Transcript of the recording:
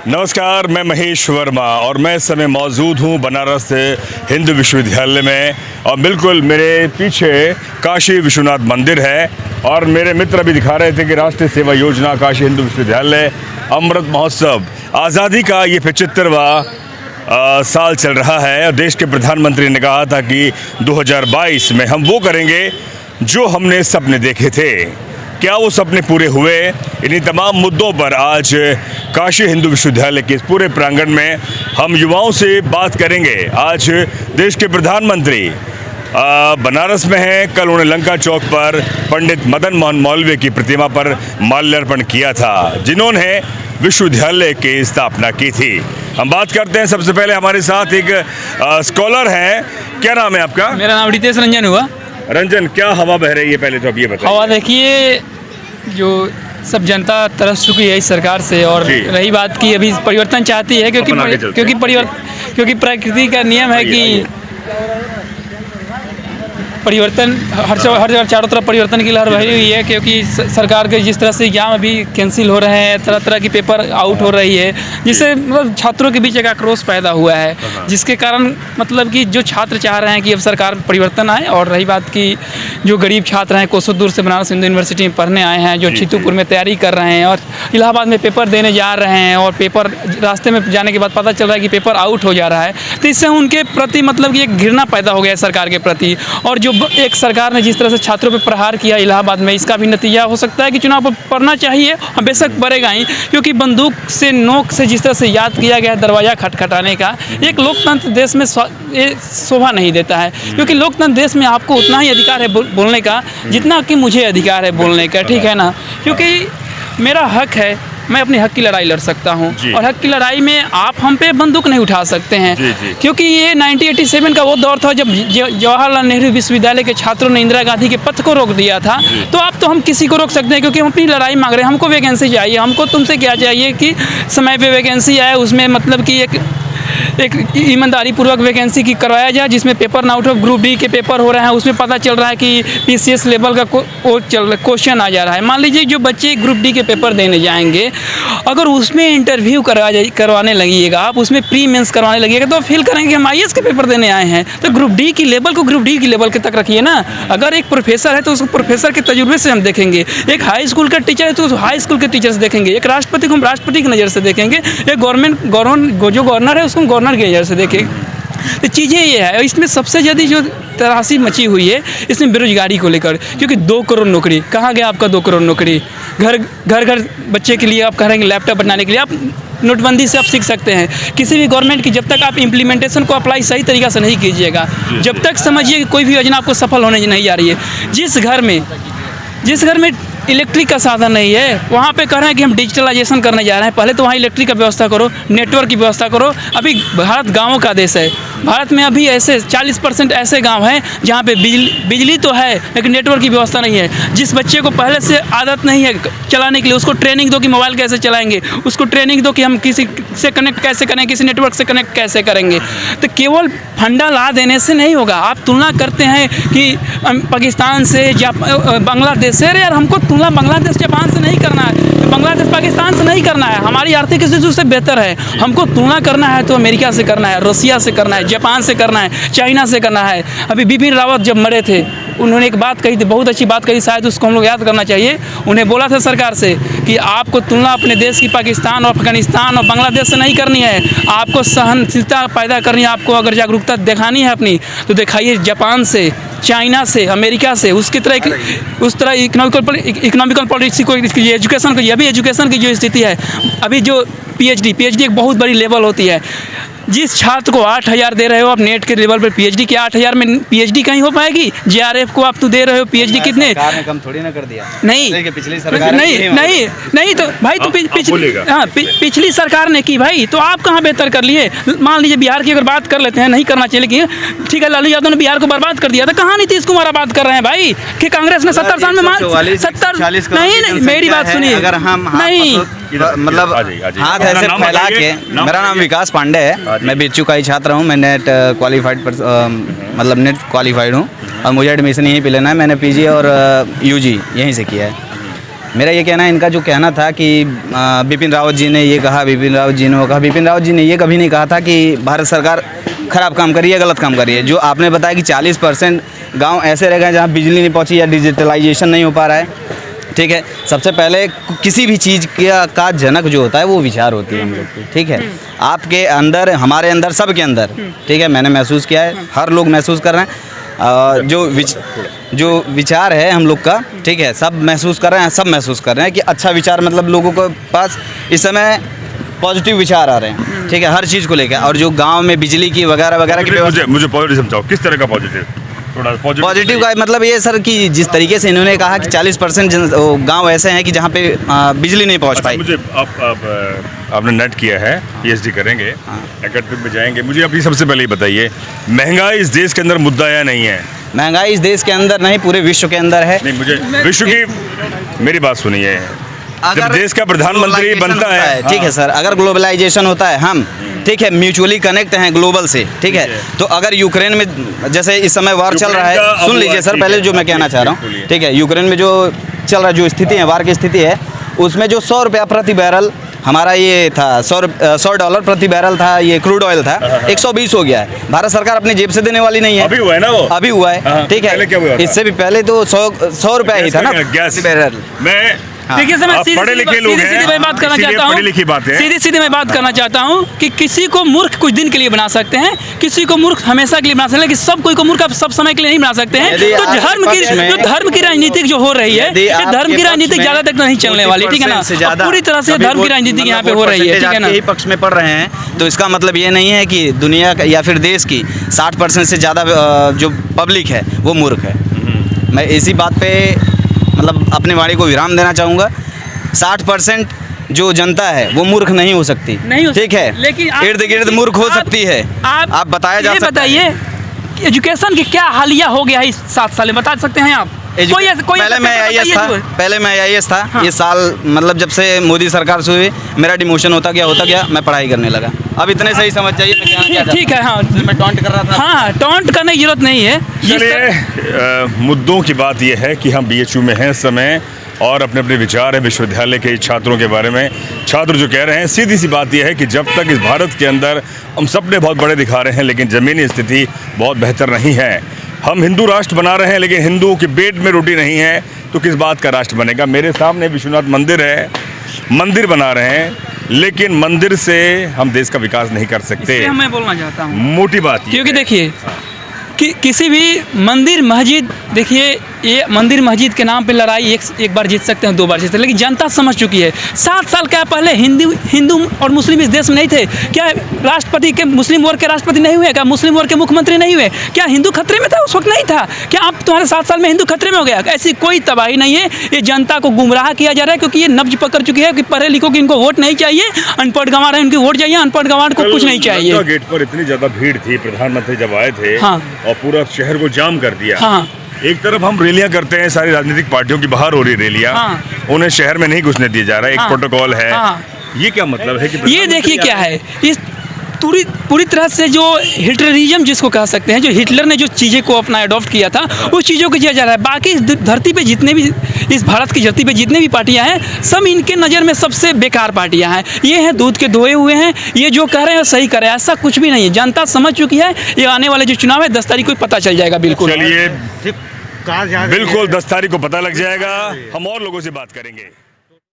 नमस्कार, मैं महेश वर्मा और मैं इस समय मौजूद हूँ बनारस हिंदू विश्वविद्यालय में और बिल्कुल मेरे पीछे काशी विश्वनाथ मंदिर है और मेरे मित्र भी दिखा रहे थे कि राष्ट्रीय सेवा योजना काशी हिंदू विश्वविद्यालय अमृत महोत्सव आज़ादी का ये 75वां साल चल रहा है और देश के प्रधानमंत्री ने कहा था कि 2022 में हम वो करेंगे जो हमने सपने देखे थे। क्या वो सपने पूरे हुए? इन्हीं तमाम मुद्दों पर आज काशी हिंदू विश्वविद्यालय के इस पूरे प्रांगण में हम युवाओं से बात करेंगे। आज देश के प्रधानमंत्री बनारस में हैं। कल उन्होंने लंका चौक पर पंडित मदन मोहन मौलवी की प्रतिमा पर माल्यार्पण किया था, जिन्होंने विश्वविद्यालय की स्थापना की थी। हम बात करते हैं, सबसे पहले हमारे साथ एक स्कॉलर हैं। क्या नाम है आपका? मेरा नाम रितेश रंजन हुआ। रंजन, क्या हवा बह रही है पहले तो आप ये बताइए। हवा देखिए, जो सब जनता तरस चुकी है इस सरकार से और रही बात की अभी परिवर्तन चाहती है क्योंकि प्रकृति का नियम है कि परिवर्तन हर जगह चारों तरफ परिवर्तन की लहर बही हुई है, क्योंकि सरकार के जिस तरह से एग्जाम अभी कैंसिल हो रहे हैं, तरह तरह की पेपर आउट हो रही है, जिससे मतलब छात्रों के बीच एक आक्रोश पैदा हुआ है, जिसके कारण मतलब कि जो छात्र चाह रहे हैं कि अब सरकार परिवर्तन आए। और रही बात की जो गरीब छात्र हैं, कोसों दूर से बनारस हिंदू यूनिवर्सिटी में पढ़ने आए हैं, जो छितुपुर में तैयारी कर रहे हैं और इलाहाबाद में पेपर देने जा रहे हैं और पेपर रास्ते में जाने के बाद पता चल रहा है कि पेपर आउट हो जा रहा है, तो इससे उनके प्रति मतलब कि एक घृणा पैदा हो गया है सरकार के प्रति। और जो एक सरकार ने जिस तरह से छात्रों पर प्रहार किया इलाहाबाद में, इसका भी नतीजा हो सकता है कि चुनाव पर पढ़ना चाहिए, बेशक बढ़ेगा ही, क्योंकि बंदूक से नोक से जिस तरह से याद किया गया दरवाज़ा खटखटाने का, एक लोकतंत्र देश में शोभा नहीं देता है। क्योंकि लोकतंत्र देश में आपको उतना ही अधिकार है बोलने का जितना कि मुझे अधिकार है बोलने का, ठीक है ना? क्योंकि मेरा हक है, मैं अपने हक की लड़ाई लड़ सकता हूं और हक की लड़ाई में आप हम पे बंदूक नहीं उठा सकते हैं। क्योंकि ये 1987 का वो दौर था जब जवाहरलाल नेहरू विश्वविद्यालय के छात्रों ने इंदिरा गांधी के पथ को रोक दिया था। तो अब तो हम किसी को रोक सकते हैं, क्योंकि हम अपनी लड़ाई मांग रहे हैं। हमको वैकेंसी चाहिए, हमको तुमसे क्या चाहिए कि समय पे वैकेंसी आए, उसमें मतलब कि एक ईमानदारी पूर्वक वैकेंसी की करवाया जाए, जिसमें पेपर ना उठो। ग्रुप डी के पेपर हो रहे हैं, उसमें पता चल रहा है कि PCS लेवल का क्वेश्चन आ जा रहा है। मान लीजिए जो बच्चे ग्रुप डी के पेपर देने जाएंगे, अगर उसमें इंटरव्यू करवाने लगिएगा, आप उसमें प्री मेंस करवाने लगिएगा, तो फील करेंगे कि हम IAS के पेपर देने आए हैं। तो ग्रुप डी की लेवल को ग्रुप डी की लेवल के तक रखिए ना। अगर एक प्रोफेसर है तो उस प्रोफेसर के तजुर्बे से हम देखेंगे, एक हाई स्कूल का टीचर है तो हाई स्कूल के टीचर से देखेंगे, एक राष्ट्रपति को हम राष्ट्रपति की नज़र से देखेंगे, एक जो गवर्नर है उसको गवर्नर की नज़र से देखें। तो चीज़ें ये है, इसमें सबसे ज़्यादा जो तरासी मची हुई है इसमें बेरोजगारी को लेकर, क्योंकि 2 करोड़ नौकरी कहाँ गया आपका? 2 करोड़ नौकरी घर बच्चे के लिए आप कह रहे हैं लापटॉप बनाने के लिए। आप नोटबंदी से आप सीख सकते हैं, किसी भी गवर्नमेंट की जब तक आप इम्प्लीमेंटेशन को अप्लाई सही तरीक़ा से नहीं कीजिएगा, जब तक समझिए कि कोई भी योजना आपको सफल होने नहीं जा रही है। जिस घर में इलेक्ट्रिक का साधन नहीं है, वहाँ पे कह रहे हैं कि हम डिजिटलाइजेशन करने जा रहे हैं। पहले तो वहाँ इलेक्ट्रिक का व्यवस्था करो, नेटवर्क की व्यवस्था करो। अभी भारत गाँवों का देश है। भारत में अभी ऐसे 40% ऐसे गांव हैं जहाँ पे बिजली तो है लेकिन नेटवर्क की व्यवस्था नहीं है। जिस बच्चे को पहले से आदत नहीं है चलाने के लिए, उसको ट्रेनिंग दो कि मोबाइल कैसे चलाएंगे, उसको ट्रेनिंग दो कि हम किसी से कनेक्ट कैसे करें, किसी नेटवर्क से कनेक्ट कैसे करेंगे। तो केवल फंडा ला देने से नहीं होगा। आप तुलना करते हैं कि पाकिस्तान से या बांग्लादेश से, अरे यार हमको तुलना बांग्लादेश जापान से नहीं करना है, बांग्लादेश पाकिस्तान से नहीं करना है, हमारी आर्थिक स्थिति से बेहतर है। हमको तुलना करना है तो अमेरिका से करना है, रसिया से करना है, जापान से करना है, चाइना से करना है। अभी बिपिन रावत जब मरे थे, उन्होंने एक बात कही थी, बहुत अच्छी बात कही, शायद उसको हम लोग याद करना चाहिए। उन्हें बोला था सरकार से कि आपको तुलना अपने देश की पाकिस्तान और अफगानिस्तान और बांग्लादेश से नहीं करनी है, आपको सहनशीलता पैदा करनी है। आपको अगर जागरूकता दिखानी है अपनी तो दिखाइए जापान से, चाइना से, अमेरिका से। उस तरह इकोनॉमिकल पॉलिसी को, एजुकेशन को, ये भी एजुकेशन की जो स्थिति है, अभी जो PhD एक बहुत बड़ी लेवल होती है। जिस छात्र को 8,000 दे रहे हो आप नेट के लेवल पर PhD के, 8,000 में PhD कहीं हो पाएगी? JRF को आप तो दे रहे हो PhD कितने? सरकार ने कम थोड़ी ना कर दिया। नहीं, पिछली सरकार नहीं तो भाई तो पिछली सरकार ने की भाई, तो आप कहाँ बेहतर कर लिए? मान लीजिए बिहार की अगर बात कर लेते हैं, नहीं करना चाहिए लेकिन ठीक है, लालू यादव ने बिहार को बर्बाद कर दिया था। कहाँ नीतीश कुमार बात कर रहे हैं भाई कि कांग्रेस ने 70 साल में 70 नहीं, मेरी बात सुनिए। अगर हम नहीं मतलब हाथ ऐसे फैला के, मेरा नाम विकास पांडे है, मैं BHU का ही छात्र हूँ। मैं नेट क्वालिफाइड मतलब नेट क्वालिफाइड हूँ और मुझे एडमिशन यहीं पे लेना है। मैंने PG और UG यहीं से किया है। मेरा ये कहना है, इनका जो कहना था कि बिपिन रावत जी ने ये कहा, बिपिन रावत जी ने वो कहा, बिपिन रावत जी ने ये कभी नहीं कहा था कि भारत सरकार ख़राब काम करी है, गलत काम करी है। जो आपने बताया कि 40% गांव ऐसे रह गए जहां बिजली नहीं पहुंची या डिजिटलाइजेशन नहीं हो पा रहा है, ठीक है। सबसे पहले किसी भी चीज़ का जनक जो होता है वो विचार होती है हम लोग की, ठीक है। आपके अंदर, हमारे अंदर, सबके अंदर, ठीक है, मैंने महसूस किया है, हर लोग महसूस कर रहे हैं। जो विचार है हम लोग का, ठीक है, सब महसूस कर रहे हैं, सब महसूस कर रहे हैं कि अच्छा विचार, मतलब लोगों के पास इस समय पॉजिटिव विचार आ रहे हैं, ठीक है, हर चीज़ को लेकर। और जो गांव में बिजली की वगैरह वगैरह की, मुझे पॉजिटिव समझाओ, किस तरह का पॉजिटिव? थोड़ा पॉजिटिव का मतलब ये सर कि जिस तरीके से इन्होंने कहा कि 40% गांव ऐसे हैं कि जहाँ पे बिजली नहीं पहुँच पाई। मुझे आपने नेट किया है, पीएचडी करेंगे, एकेडमी में जाएंगे, मुझे अभी सबसे पहले ही बताइए, महंगाई इस देश के अंदर मुद्दा या नहीं है? महंगाई इस देश के अंदर नहीं, पूरे विश्व के अंदर है। नहीं, मुझे विश्व की, मेरी बात सुनिए, जब देश का प्रधानमंत्री बनता है, ठीक है सर, अगर ग्लोबलाइजेशन होता है, हम, ठीक है, म्यूचुअली कनेक्ट हैं ग्लोबल से, ठीक है, तो अगर यूक्रेन में जैसे इस समय वार चल रहा है, सुन लीजिए सर, पहले जो मैं कहना चाह रहा हूँ, ठीक है, यूक्रेन में जो चल रहा है, जो स्थिति है, वार की स्थिति है, उसमें जो 100 रुपया प्रति बैरल हमारा ये था, $100 प्रति बैरल था, ये क्रूड ऑयल था, 120 हो गया है। भारत सरकार अपनी जेब से देने वाली नहीं है। अभी हुआ है ना वो? अभी हुआ है, ठीक है। इससे भी पहले तो 100 रुपया ही था ना गैस बैरल। मैं देखिए सर, मैं पढ़े लिखे लोग हैं, मैं बात करना चाहता हूँ, पढ़ी लिखी बात है, सीधी मैं बात करना चाहता हूँ कि किसी को मूर्ख कुछ दिन के लिए बना सकते हैं, किसी को मूर्ख हमेशा के लिए बना सकते हैं, लेकिन सब कोई को मूर्ख आप सब समय के लिए नहीं बना सकते हैं। तो धर्म की राजनीति जो हो रही है, ये धर्म की राजनीति ज्यादा तक नहीं चलने वाली, ठीक है ना, पूरी तरह से धर्म की राजनीति यहाँ पे हो रही है, ठीक है ना। यही पक्ष में पढ़ रहे हैं, तो इसका मतलब ये नहीं है कि दुनिया या फिर देश की 60% से ज़्यादा जो पब्लिक है वो मूर्ख है। मैं इसी बात पे मतलब अपनी वाणी को विराम देना चाहूँगा। 60% जो जनता है वो मूर्ख नहीं हो सकती, ठीक है, लेकिन इर्द गिर्द मूर्ख हो सकती है। आप बताया जा सकता है। बताइए एजुकेशन की क्या हालिया हो गया है इस 7 साल में, बता सकते हैं आप? पहले मैं आईएएस था, हाँ। ये साल मतलब जब से मोदी सरकार से हुई, मेरा डिमोशन होता गया, मैं पढ़ाई करने लगा। अब इतने सही समझ जाइए, ठीक है। हाँ, मैं टॉन्ट कर रहा था। हाँ, टॉन्ट करने की जरूरत नहीं है। चलिए, मुद्दों की बात यह है कि हम बीएचयू में हैं इस समय और अपने अपने विचार है विश्वविद्यालय के छात्रों के बारे में। छात्र जो कह रहे हैं, सीधी सी बात यह है कि जब तक इस भारत के अंदर हम सपने बहुत बड़े दिखा रहे हैं, लेकिन ज़मीनी स्थिति बहुत बेहतर नहीं है। हम हिंदू राष्ट्र बना रहे हैं, लेकिन हिंदुओं के पेट में रोटी नहीं है, तो किस बात का राष्ट्र बनेगा? मेरे सामने विश्वनाथ मंदिर है, मंदिर बना रहे हैं, लेकिन मंदिर से हम देश का विकास नहीं कर सकते। मैं बोलना चाहता हूँ मोटी बात, क्योंकि देखिए कि किसी भी मंदिर मस्जिद, देखिए ये मंदिर मस्जिद के नाम पे लड़ाई एक बार जीत सकते हैं, 2 बार जीत सकते हैं, लेकिन जनता समझ चुकी है। 7 साल क्या पहले हिंदू और मुस्लिम इस देश में नहीं थे क्या? राष्ट्रपति के मुस्लिम वर्ग के राष्ट्रपति नहीं हुए क्या? मुस्लिम वर्ग के मुख्यमंत्री नहीं हुए क्या? हिंदू खतरे में था उस वक्त? नहीं था क्या? अब तुम्हारे 7 साल में हिंदू खतरे में हो गया? ऐसी कोई तबाही नहीं है। ये जनता को गुमराह किया जा रहा है, क्योंकि ये नब्ज पकड़ चुकी है कि पढ़े लिखों की इनको वोट नहीं चाहिए, अनपढ़ गंवार है उनकी वोट चाहिए, अनपढ़ गंवार को कुछ नहीं चाहिए। गेट पर इतनी ज्यादा भीड़ थी, प्रधानमंत्री जब आए थे, हाँ, और पूरा शहर को जाम कर दिया। हाँ, एक तरफ हम रैलियां करते हैं, सारी राजनीतिक पार्टियों की बाहर हो रही रैलियां, हाँ, उन्हें शहर में नहीं घुसने दिया जा रहा है, एक हाँ, प्रोटोकॉल है। हाँ, ये क्या मतलब है कि ये देखिए क्या है, इस पूरी तरह से जो हिटलरिज्म जिसको कह सकते हैं, जो हिटलर ने जो चीज़ें को अपना अडॉप्ट किया था, उस चीज़ों को किया जा रहा है। बाकी इस धरती पे जितने भी, इस भारत की धरती पे जितने भी पार्टियां हैं, सब इनके नज़र में सबसे बेकार पार्टियां हैं। ये हैं दूध के धोए हुए हैं, ये जो कह रहे हैं सही कर रहे हैं, ऐसा कुछ भी नहीं है। जनता समझ चुकी है। ये आने वाले जो चुनाव है 10 तारीख को पता चल जाएगा। बिल्कुल, चलिए, बिल्कुल 10 तारीख को पता लग जाएगा। हम और लोगों से बात करेंगे।